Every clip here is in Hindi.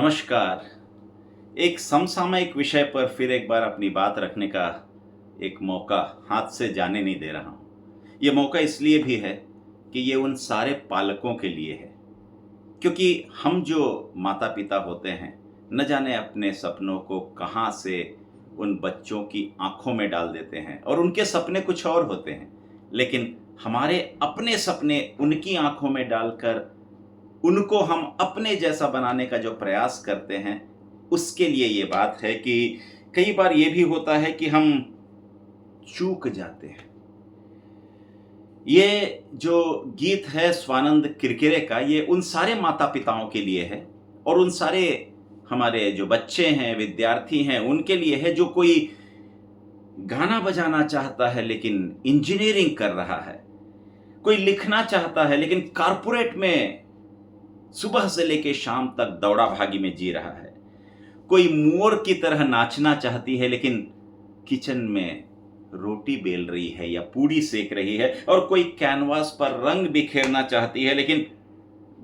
नमस्कार। एक समसामयिक विषय पर फिर एक बार अपनी बात रखने का एक मौका हाथ से जाने नहीं दे रहा हूँ। ये मौका इसलिए भी है कि ये उन सारे पालकों के लिए है, क्योंकि हम जो माता-पिता होते हैं, न जाने अपने सपनों को कहाँ से उन बच्चों की आँखों में डाल देते हैं और उनके सपने कुछ और होते हैं। लेकिन हमारे अपने सपने उनकी आँखों में डालकर उनको हम अपने जैसा बनाने का जो प्रयास करते हैं, उसके लिए ये बात है कि कई बार ये भी होता है कि हम चूक जाते हैं। ये जो गीत है स्वानंद किरकिरे का, ये उन सारे माता-पिताओं के लिए है और उन सारे हमारे जो बच्चे हैं, विद्यार्थी हैं, उनके लिए है जो कोई गाना बजाना चाहता है लेकिन इंजीनियरिंग कर रहा है। कोई लिखना चाहता है लेकिन कॉर्पोरेट में सुबह से लेके शाम तक दौड़ा-भागी में जी रहा है। कोई मोर की तरह नाचना चाहती है लेकिन किचन में रोटी बेल रही है या पूड़ी सेक रही है, और कोई कैनवास पर रंग बिखेरना चाहती है लेकिन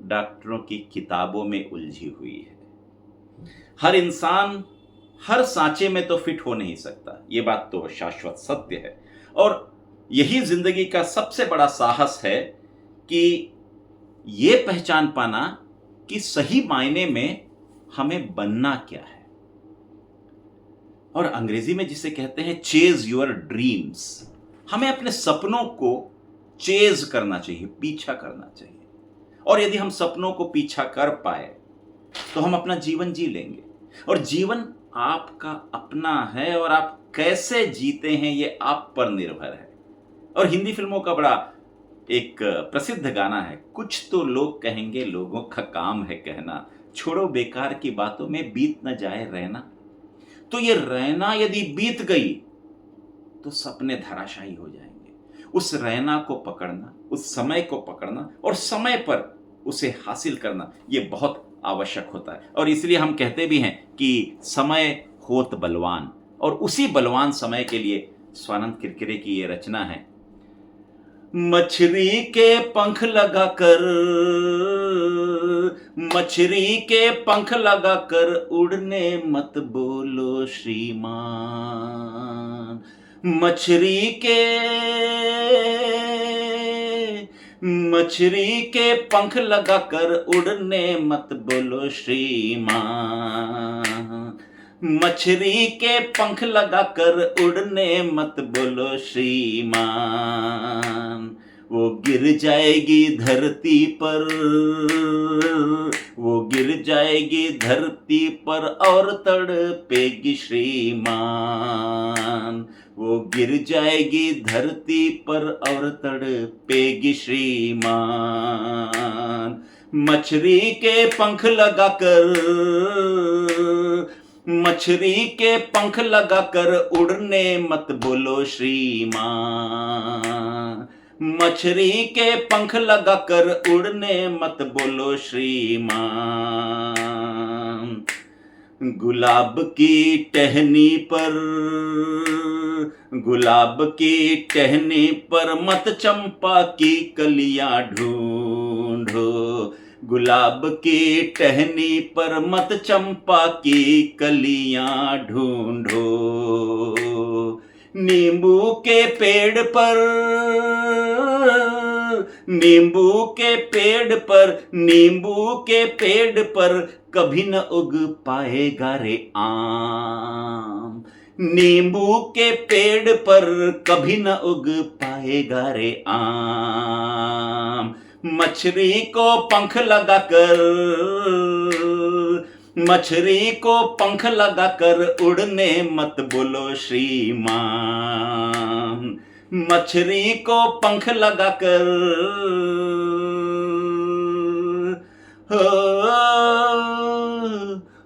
डॉक्टरों की किताबों में उलझी हुई है। हर इंसान हर सांचे में तो फिट हो नहीं सकता, ये बात तो शाश्वत सत्य है। और यही जिंदगी का सबसे बड़ा साहस है कि ये पहचान पाना कि सही मायने में हमें बनना क्या है। और अंग्रेजी में जिसे कहते हैं चेज योर ड्रीम्स, हमें अपने सपनों को चेज करना चाहिए, पीछा करना चाहिए। और यदि हम सपनों को पीछा कर पाए तो हम अपना जीवन जी लेंगे। और जीवन आपका अपना है और आप कैसे जीते हैं ये आप पर निर्भर है। और हिंदी फिल्मों का बड़ा एक प्रसिद्ध गाना है, कुछ तो लोग कहेंगे लोगों का काम है कहना, छोड़ो बेकार की बातों में बीत न जाए रहना। तो ये रहना यदि बीत गई तो सपने धराशायी हो जाएंगे। उस रहना को पकड़ना, उस समय को पकड़ना और समय पर उसे हासिल करना, ये बहुत आवश्यक होता है। और इसलिए हम कहते भी हैं कि समय होत बलवान, और उसी बलवान समय के लिए स्वानंद किरकिरे की ये रचना है। मछली के पंख लगाकर, मछली के पंख लगाकर उड़ने मत बोलो श्रीमान। मछली के पंख लगाकर उड़ने मत बोलो श्रीमान। मछली के पंख लगाकर उड़ने मत बोलो श्रीमान। वो गिर जाएगी धरती पर, वो गिर जाएगी धरती पर और तड़पेगी श्रीमान। वो गिर जाएगी धरती पर और तड़पेगी श्रीमान। मछली के पंख लगाकर, मछली के पंख लगाकर उड़ने मत बोलो श्रीमान। मछली के पंख लगाकर उड़ने मत बोलो श्रीमान। गुलाब की टहनी पर, गुलाब की टहनी पर मत चंपा की कलियां ढूंढो। गुलाब की टहनी पर मत चंपा की कलियां ढूंढो। नींबू के पेड़ पर, नींबू के पेड़ पर, नींबू के पेड़ पर कभी न उग पाएगा रे आम। नींबू के पेड़ पर कभी न उग पाएगा रे आम। मछली को पंख लगाकर, मछली को पंख लगाकर उड़ने मत बोलो श्रीमान। मछली को पंख लगाकर,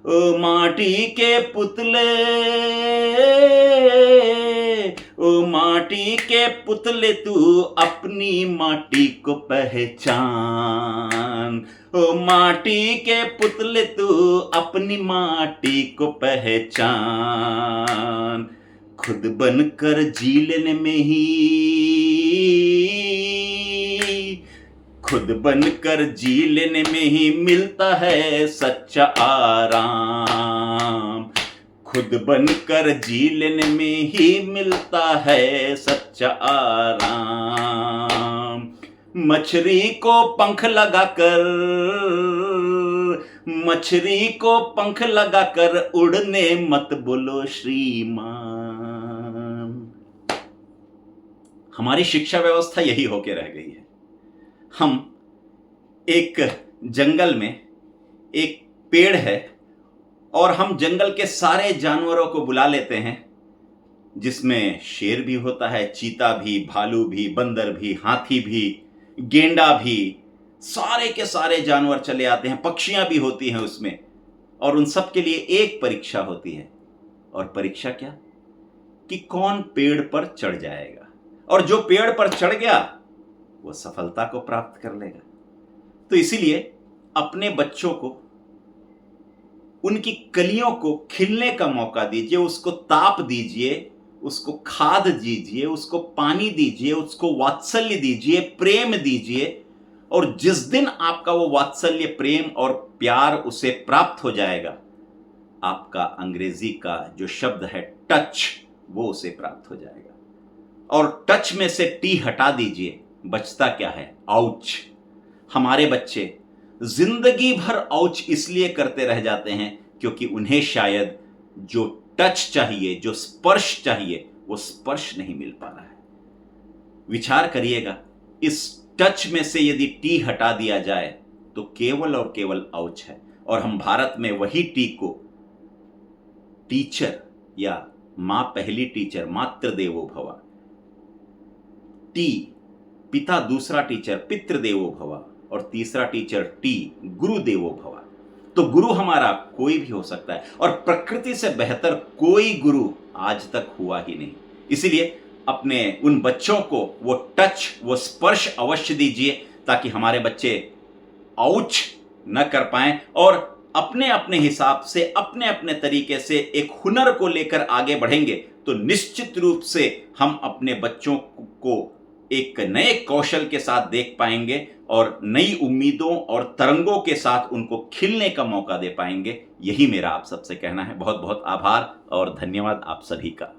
ओ माटी के पुतले, ओ माटी के पुतले तू अपनी माटी को पहचान। ओ माटी के पुतले तू अपनी माटी को पहचान। खुद बनकर जी लेने में ही, खुद बनकर जी लेने में ही मिलता है सच्चा आराम। खुद बनकर जी लेने में ही मिलता है सच्चा आराम। मछली को पंख लगाकर उड़ने मत बोलो श्रीमान। हमारी शिक्षा व्यवस्था यही होके रह गई है। हम एक जंगल में एक पेड़ है और हम जंगल के सारे जानवरों को बुला लेते हैं, जिसमें शेर भी होता है, चीता भी, भालू भी, बंदर भी, हाथी भी, गेंडा भी, सारे के सारे जानवर चले आते हैं, पक्षियां भी होती हैं उसमें। और उन सब के लिए एक परीक्षा होती है। और परीक्षा क्या? कि कौन पेड़ पर चढ़ जाएगा, और जो पेड़ पर चढ़ गया वो सफलता को प्राप्त कर लेगा। तो इसीलिए अपने बच्चों को, उनकी कलियों को खिलने का मौका दीजिए, उसको ताप दीजिए, उसको खाद दीजिए, उसको पानी दीजिए, उसको वात्सल्य दीजिए, प्रेम दीजिए। और जिस दिन आपका वो वात्सल्य, प्रेम और प्यार उसे प्राप्त हो जाएगा, आपका अंग्रेजी का जो शब्द है टच, वो उसे प्राप्त हो जाएगा। और टच में से टी हटा दीजिए, बचता क्या है? आउच। हमारे बच्चे जिंदगी भर आउच इसलिए करते रह जाते हैं क्योंकि उन्हें शायद जो टच चाहिए, जो स्पर्श चाहिए, वो स्पर्श नहीं मिल पा रहा है। विचार करिएगा, इस टच में से यदि टी हटा दिया जाए तो केवल और केवल आउच है। और हम भारत में वही टी को टीचर या मां पहली टीचर, मातृ देवो भव, टी पिता दूसरा टीचर, पितृ देवो भव, और तीसरा टीचर टी गुरु देवो भव। तो गुरु हमारा कोई भी हो सकता है, और प्रकृति से बेहतर कोई गुरु आज तक हुआ ही नहीं। इसीलिए अपने उन बच्चों को वो टच, वो स्पर्श अवश्य दीजिए, ताकि हमारे बच्चे आउच न कर पाएं और अपने अपने हिसाब से, अपने अपने तरीके से एक हुनर को लेकर आगे बढ़ेंगे। तो निश्चित रूप से हम अपने बच्चों को एक नए कौशल के साथ देख पाएंगे और नई उम्मीदों और तरंगों के साथ उनको खिलने का मौका दे पाएंगे। यही मेरा आप सबसे कहना है। बहुत बहुत आभार और धन्यवाद आप सभी का।